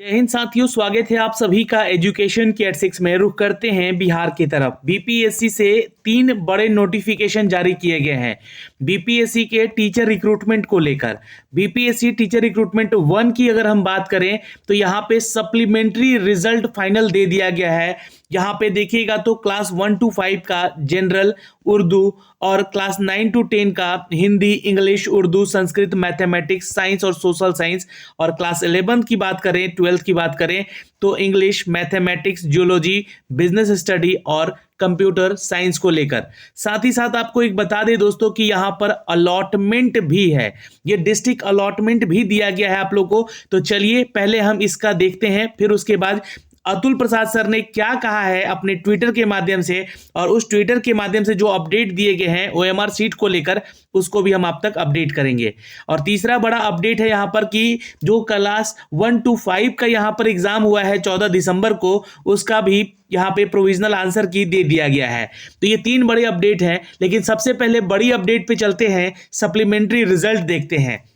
जय हिंद साथियों, स्वागत है आप सभी का एजुकेशन के एट 6 में। रुख करते हैं बिहार की तरफ। बीपीएससी से 3 बड़े नोटिफिकेशन जारी किए गए हैं बीपीएससी के टीचर रिक्रूटमेंट को लेकर। बीपीएससी टीचर रिक्रूटमेंट 1 की अगर हम बात करें तो यहाँ पे सप्लीमेंट्री रिजल्ट फाइनल दे दिया गया है। यहाँ पे देखिएगा तो क्लास 1 to 5 का जनरल उर्दू और क्लास 9 to 10 का Hindi, English, Urdu, Sanskrit, mathematics, science और सोशल साइंस, और क्लास 11 की बात करें, 12 की बात करें तो English, mathematics, geology, business study और कंप्यूटर साइंस को लेकर। साथ ही साथ आपको एक बता दें दोस्तों कि यहाँ पर अलॉटमेंट भी है, ये डिस्ट्रिक्ट अलॉटमेंट भी दिया गया है आप लोगों को। तो चलिए पहले हम इसका देखते हैं, फिर उसके बाद अतुल प्रसाद सर ने क्या कहा है अपने ट्विटर के माध्यम से, और उस ट्विटर के माध्यम से जो अपडेट दिए गए हैं ओएमआर सीट को लेकर, उसको भी हम आप तक अपडेट करेंगे। और तीसरा बड़ा अपडेट है यहाँ पर कि जो क्लास 1 to 5 का यहाँ पर एग्जाम हुआ है 14 दिसंबर को, उसका भी यहाँ पे प्रोविजनल आंसर की दे दिया गया है। तो ये 3 बड़े अपडेट हैं, लेकिन सबसे पहले बड़ी अपडेट पे चलते हैं, सप्लीमेंट्री रिजल्ट देखते हैं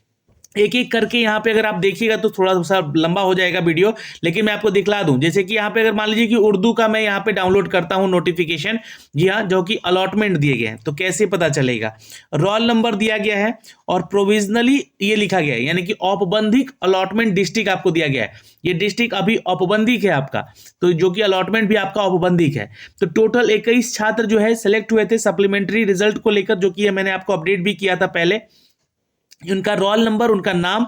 एक एक करके। यहाँ पे अगर आप देखिएगा तो थोड़ा सा लंबा हो जाएगा वीडियो, लेकिन मैं आपको दिखला दूं। जैसे कि यहाँ पे अगर मान लीजिए कि उर्दू का मैं यहाँ पे डाउनलोड करता हूँ नोटिफिकेशन, जी हाँ, जो कि अलॉटमेंट दिए गए हैं, तो कैसे पता चलेगा। रोल नंबर दिया गया है और प्रोविजनली ये लिखा गया है, यानी कि औपबंधिक अलॉटमेंट डिस्ट्रिक्ट आपको दिया गया है। ये डिस्ट्रिक्ट अभी औपबंधिक है आपका, तो जो कि अलॉटमेंट भी आपका औपबंधिक है। तो टोटल 21 छात्र जो है सिलेक्ट हुए थे सप्लीमेंट्री रिजल्ट को लेकर, जो कि मैंने आपको अपडेट भी किया था पहले। उनका रोल नंबर, उनका नाम,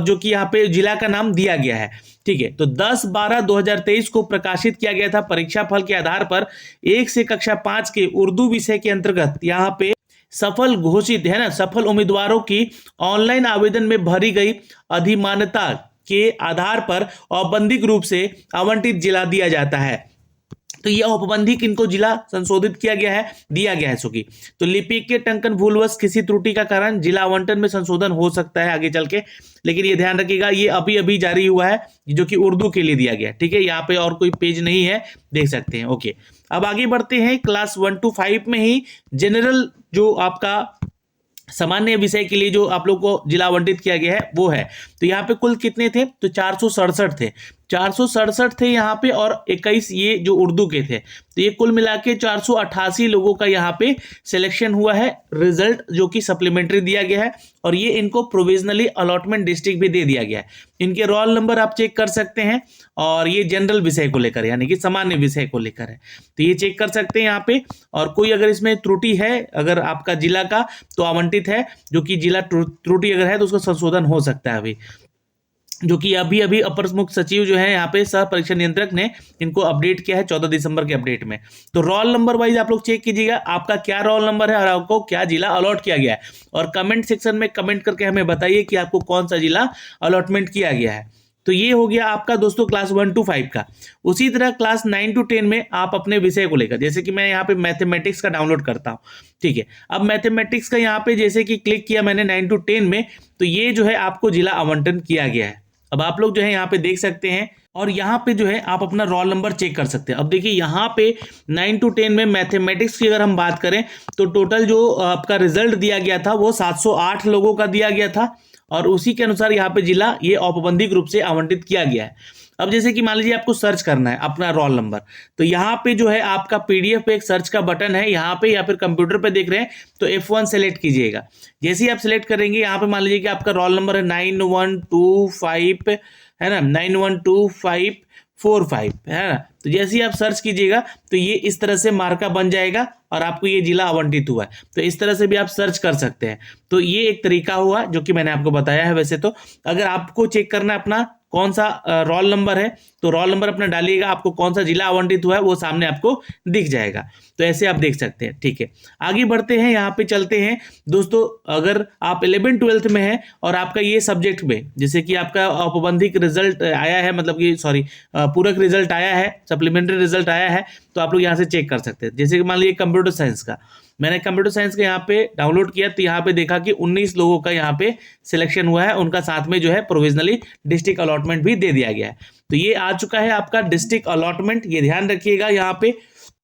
जो कि यहाँ पे जिला का नाम दिया गया है। ठीक है, तो 10/12/2023 को प्रकाशित किया गया था परीक्षा फल के आधार पर 1 से कक्षा 5 के उर्दू विषय के अंतर्गत यहाँ पे सफल घोषित है ना, सफल उम्मीदवारों की ऑनलाइन आवेदन में भरी गई अधिमान्यता के आधार पर औपबंधिक रूप से आवंटित जिला दिया जाता है। तो यह औपबंधिक इनको जिला संशोधित किया गया है, दिया गया है सुखी। तो लिपिक के टंकन भूलवश किसी त्रुटि का कारण जिला आवंटन में संशोधन हो सकता है आगे चल के, लेकिन ये ध्यान रखिएगा ये अभी अभी जारी हुआ है, जो कि उर्दू के लिए दिया गया। ठीक है, यहाँ पे और कोई पेज नहीं है, देख सकते हैं। ओके, अब आगे बढ़ते हैं। क्लास 1 to 5 में ही जनरल जो आपका सामान्य विषय के लिए जो आप लोग को जिला आवंटित किया गया है वो है। तो यहाँ पे कुल कितने थे, तो 467 थे। 467 थे यहाँ पे, और 21 ये जो उर्दू के थे। तो ये कुल मिला के 488 लोगों का यहाँ पे सिलेक्शन हुआ है। रिजल्ट जो कि सप्लीमेंट्री दिया गया है, और ये इनको प्रोविजनली अलॉटमेंट डिस्ट्रिक्ट भी दे दिया गया है। इनके रोल नंबर आप चेक कर सकते हैं, और ये जनरल विषय को लेकर, यानी कि सामान्य विषय को लेकर है, तो ये चेक कर सकते हैं यहाँ पे। और कोई अगर इसमें त्रुटि है अगर आपका जिला का, तो आवंटित है, जो कि जिला त्रुटि अगर है तो उसका संशोधन हो सकता है अभी, जो कि अभी अभी अपर मुख्य सचिव जो है यहाँ पे सह परीक्षा नियंत्रक ने इनको अपडेट किया है 14 दिसंबर के अपडेट में। तो रोल नंबर वाइज आप लोग चेक कीजिएगा आपका क्या रोल नंबर है और आपको क्या जिला अलॉट किया गया है, और कमेंट सेक्शन में कमेंट करके हमें बताइए कि आपको कौन सा जिला अलॉटमेंट किया गया है। तो ये हो गया आपका दोस्तों क्लास 1 to 5 का। उसी तरह क्लास 9 to 10 में आप अपने विषय को लेकर, जैसे कि मैं यहाँ पे मैथमेटिक्स का डाउनलोड करता हूँ। ठीक है, अब मैथमेटिक्स का यहाँ पे जैसे कि क्लिक किया मैंने 9 to 10 में, तो ये जो है आपको जिला आवंटन किया गया है। अब आप लोग जो है यहाँ पे देख सकते हैं, और यहाँ पे जो है आप अपना रोल नंबर चेक कर सकते हैं। अब देखिए यहाँ पे 9 to 10 में मैथमेटिक्स की अगर हम बात करें तो टोटल जो आपका रिजल्ट दिया गया था वो 708 लोगों का दिया गया था, और उसी के अनुसार यहाँ पे जिला ये औपबंधिक रूप से आवंटित किया गया है। अब जैसे कि मान लीजिए आपको सर्च करना है अपना रोल नंबर, तो यहाँ पे जो है आपका पीडीएफ पे एक सर्च का बटन है यहाँ पे, या फिर कंप्यूटर पे देख रहे हैं तो F1 सेलेक्ट कीजिएगा। जैसे ही आप सेलेक्ट करेंगे यहाँ पे मान लीजिए कि आपका रोल नंबर है 9125 है ना, 912545 है ना। तो जैसे ही आप सर्च कीजिएगा तो ये इस तरह से मार्का बन जाएगा, और आपको ये जिला आवंटित हुआ है। तो इस तरह से भी आप सर्च कर सकते हैं। तो ये एक तरीका हुआ जो कि मैंने आपको बताया है। वैसे तो अगर आपको चेक करना है अपना कौन सा रोल नंबर है, तो रोल नंबर अपना डालिएगा, आपको कौन सा जिला आवंटित हुआ है वो सामने आपको दिख जाएगा। तो ऐसे आप देख सकते हैं। ठीक है, आगे बढ़ते हैं, यहाँ पे चलते हैं दोस्तों। अगर आप 11th-12th में हैं और आपका ये सब्जेक्ट में, जैसे कि आपका औपबंधिक रिजल्ट आया है, मतलब कि सॉरी पूरक रिजल्ट आया है, सप्लीमेंट्री रिजल्ट आया है, तो आप लोग यहाँ से चेक कर सकते हैं। जैसे कि मान लीजिए कंप्यूटर साइंस का, मैंने कंप्यूटर साइंस का यहाँ पे डाउनलोड किया, तो यहाँ पे देखा कि 19 लोगों का यहाँ पे सिलेक्शन हुआ है, उनका साथ में जो है प्रोविजनली डिस्ट्रिक्ट अलॉटमेंट भी दे दिया गया है। तो ये आ चुका है आपका डिस्ट्रिक्ट अलॉटमेंट, ये ध्यान रखिएगा यहाँ पे।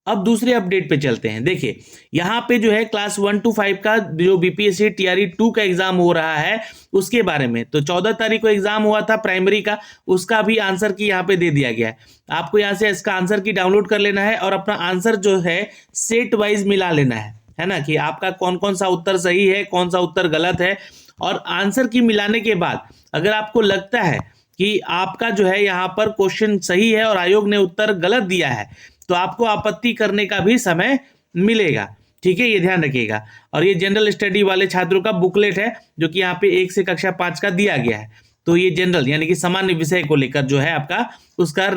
अब दूसरे अपडेट पे चलते हैं। देखिए यहाँ पे जो है क्लास 1 to 5 का जो बीपीएससी टीआरई 2 का एग्जाम हो रहा है उसके बारे में, तो 14 तारीख को एग्जाम हुआ था प्राइमरी का, उसका भी आंसर की यहाँ पे दे दिया गया है। आपको यहाँ से इसका आंसर की डाउनलोड कर लेना है और अपना आंसर जो है सेट वाइज मिला लेना है ना, कि आपका कौन कौन सा उत्तर सही है, कौन सा उत्तर गलत है। और आंसर की मिलाने के बाद अगर आपको लगता है कि आपका जो है यहाँ पर क्वेश्चन सही है और आयोग ने उत्तर गलत दिया है, तो आपको आपत्ति करने का भी समय मिलेगा। ठीक है, ये ध्यान रखिएगा। और ये जनरल स्टडी वाले छात्रों का बुकलेट है जो कि यहाँ पे 1 से कक्षा 5 का दिया गया है। तो ये जनरल यानी कि सामान्य विषय को लेकर जो है आपका उसका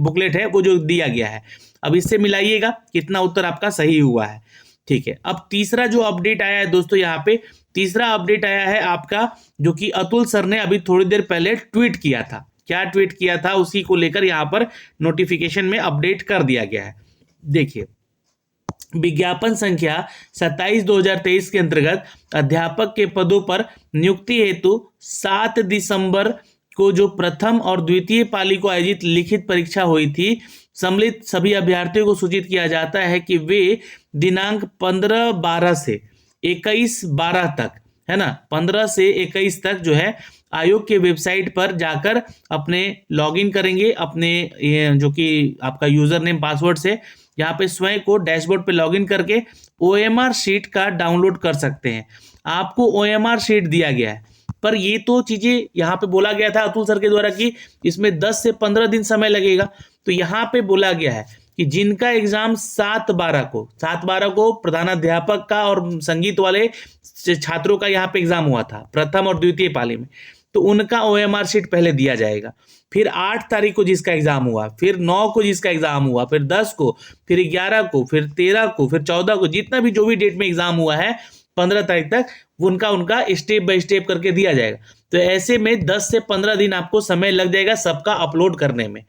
बुकलेट है वो जो दिया गया है। अब इससे मिलाइएगा कितना उत्तर आपका सही हुआ है। ठीक है, अब तीसरा जो अपडेट आया है दोस्तों, यहाँ पे तीसरा अपडेट आया है आपका, जो कि अतुल सर ने अभी थोड़ी देर पहले ट्वीट किया था। क्या ट्वीट किया था उसी को लेकर यहाँ पर नोटिफिकेशन में अपडेट कर दिया गया है। देखिए, विज्ञापन संख्या 27/2023 के अंतर्गत अध्यापक के पदों पर नियुक्ति हेतु 7 दिसंबर को जो प्रथम और द्वितीय पाली को आयोजित लिखित परीक्षा हुई थी, सम्मिलित सभी अभ्यर्थियों को सूचित किया जाता है कि वे दिनांक 15/12 से 21/12 तक, है ना, 15 से 21 तक जो है आयोग के वेबसाइट पर जाकर अपने लॉगिन करेंगे, अपने जो कि आपका यूजर नेम पासवर्ड से यहाँ पे स्वयं को डैशबोर्ड पे लॉगिन करके ओएमआर शीट का डाउनलोड कर सकते हैं। आपको ओएमआर शीट दिया गया है, पर ये तो चीजें यहाँ पे बोला गया था अतुल सर के द्वारा कि इसमें 10 से 15 दिन समय लगेगा। तो यहाँ पे बोला गया है कि जिनका एग्जाम 7/12 को प्रधानाध्यापक का और संगीत वाले छात्रों का यहाँ पे एग्जाम हुआ था प्रथम और द्वितीय पाली में, तो उनका ओएमआर शीट पहले दिया जाएगा। फिर 8 तारीख को जिसका एग्जाम हुआ, फिर 9 को जिसका एग्जाम हुआ, फिर 10 को, फिर 11 को, फिर 13 को, फिर 14 को, जितना भी जो भी डेट में एग्जाम हुआ है 15 तारीख तक उनका स्टेप बाय स्टेप करके दिया जाएगा। तो ऐसे में 10 से 15 दिन आपको समय लग जाएगा सबका अपलोड करने में।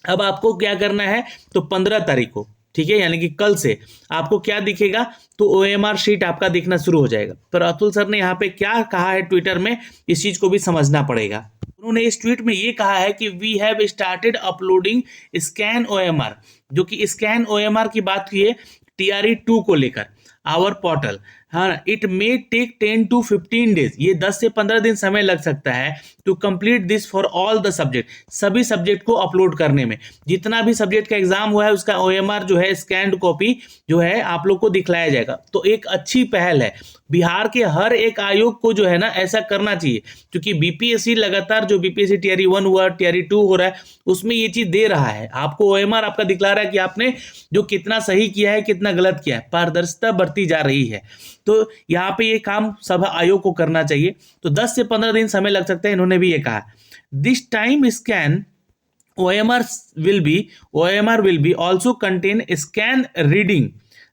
अब आपको क्या करना है, तो 15 तारीख को, ठीक है, यानी कि कल से आपको क्या दिखेगा, तो ओएमआर शीट आपका दिखना शुरू हो जाएगा। पर अतुल सर ने यहाँ पे क्या कहा है ट्विटर में, इस चीज को भी समझना पड़ेगा। उन्होंने इस ट्वीट में ये कहा है कि we have started uploading scan OMR, जो कि स्कैन ओएमआर की बात की है टीआरई 2 को लेकर आवर पोर्टल। हाँ, it may take 10 to 15 days, ये 10 से 15 दिन समय लग सकता है to complete this for all the subject, सभी सब्जेक्ट को अपलोड करने में। जितना भी सब्जेक्ट का एग्जाम हुआ है उसका ओएमआर जो है स्कैन्ड कॉपी जो है आप लोग को दिखलाया जाएगा। तो एक अच्छी पहल है, बिहार के हर एक आयोग को जो है ना ऐसा करना चाहिए, क्योंकि बीपीएससी लगातार जो बीपीएससी टीआरई 1 हुआ, टीआरई 2 हो रहा है, उसमें ये चीज दे रहा है, आपको ओएमआर आपका दिखला रहा है कि आपने जो कितना सही किया है कितना गलत किया है, पारदर्शिता बढ़ती जा रही है। तो यहाँ पे ये काम सब आयोग को करना चाहिए। तो 10 से 15 दिन समय लग सकता है, इन्होंने भी ये कहा। This time scan OMR will be also contain scan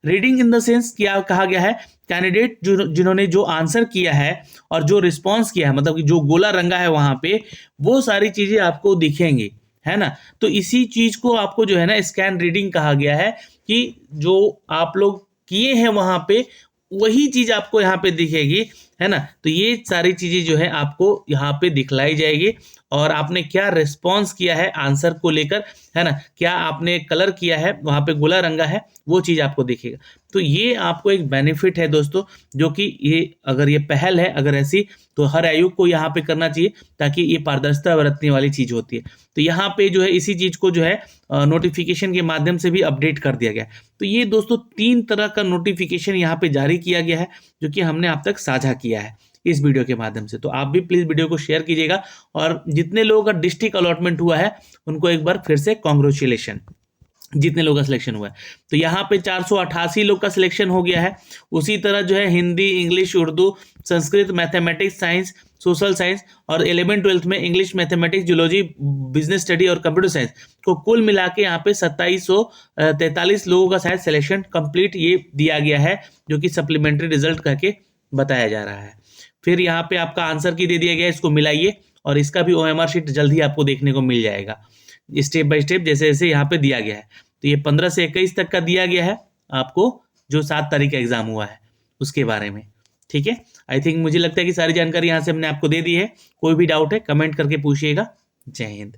reading in the sense क्या कहा गया है, कैंडिडेट जिन्होंने जो आंसर किया है और जो रिस्पॉन्स किया है, मतलब कि जो गोला रंगा है वहां पे, वो सारी चीजें आपको दिखेंगी, है ना। तो इसी चीज को आपको जो है ना स्कैन रीडिंग कहा गया है, कि जो आप लोग किए हैं वहां पे वही चीज आपको यहाँ पे दिखेगी, है ना। तो ये सारी चीजें जो है आपको यहाँ पे दिखलाई जाएगी, और आपने क्या रिस्पॉन्स किया है आंसर को लेकर, है ना, क्या आपने कलर किया है वहां पे गोला रंगा है, वो चीज आपको दिखेगा। तो ये आपको एक बेनिफिट है दोस्तों, जो कि ये अगर ये पहल है अगर ऐसी, तो हर आयोग को यहाँ पे करना चाहिए, ताकि ये पारदर्शिता बरतने वाली चीज होती है। तो यहाँ पे जो है इसी चीज को जो है नोटिफिकेशन के माध्यम से भी अपडेट कर दिया गया। तो ये दोस्तों 3 तरह का नोटिफिकेशन यहाँ पे जारी किया गया है, जो कि हमने आप तक साझा किया है इस वीडियो के माध्यम से। तो आप भी प्लीज वीडियो को शेयर कीजिएगा, और जितने लोगों का डिस्ट्रिक्ट अलॉटमेंट हुआ है उनको एक बार फिर से कॉन्ग्रेचुलेशन, जितने लोगों का सिलेक्शन हुआ है। तो यहाँ पे 488 लोग का सिलेक्शन हो गया है। उसी तरह जो है Hindi, English, Urdu, Sanskrit, mathematics, science, social science और 11th-12th में English, mathematics, zoology, business study और कंप्यूटर साइंस को कुल मिला के यहाँ पे 2743 लोगों का शायद सिलेक्शन कंप्लीट ये दिया गया है, जो कि सप्लीमेंट्री रिजल्ट करके बताया जा रहा है। फिर यहाँ पे आपका आंसर की दे दिया गया, इसको मिलाइए, और इसका भी ओएमआर शीट जल्द ही आपको देखने को मिल जाएगा, स्टेप बाय स्टेप जैसे जैसे यहाँ पे दिया गया है। तो ये 15 से 21 तक का दिया गया है आपको, जो 7 तारीख का एग्जाम हुआ है उसके बारे में। ठीक है, आई थिंक मुझे लगता है कि सारी जानकारी यहाँ से हमने आपको दे दी है। कोई भी डाउट है कमेंट करके पूछिएगा। जय हिंद।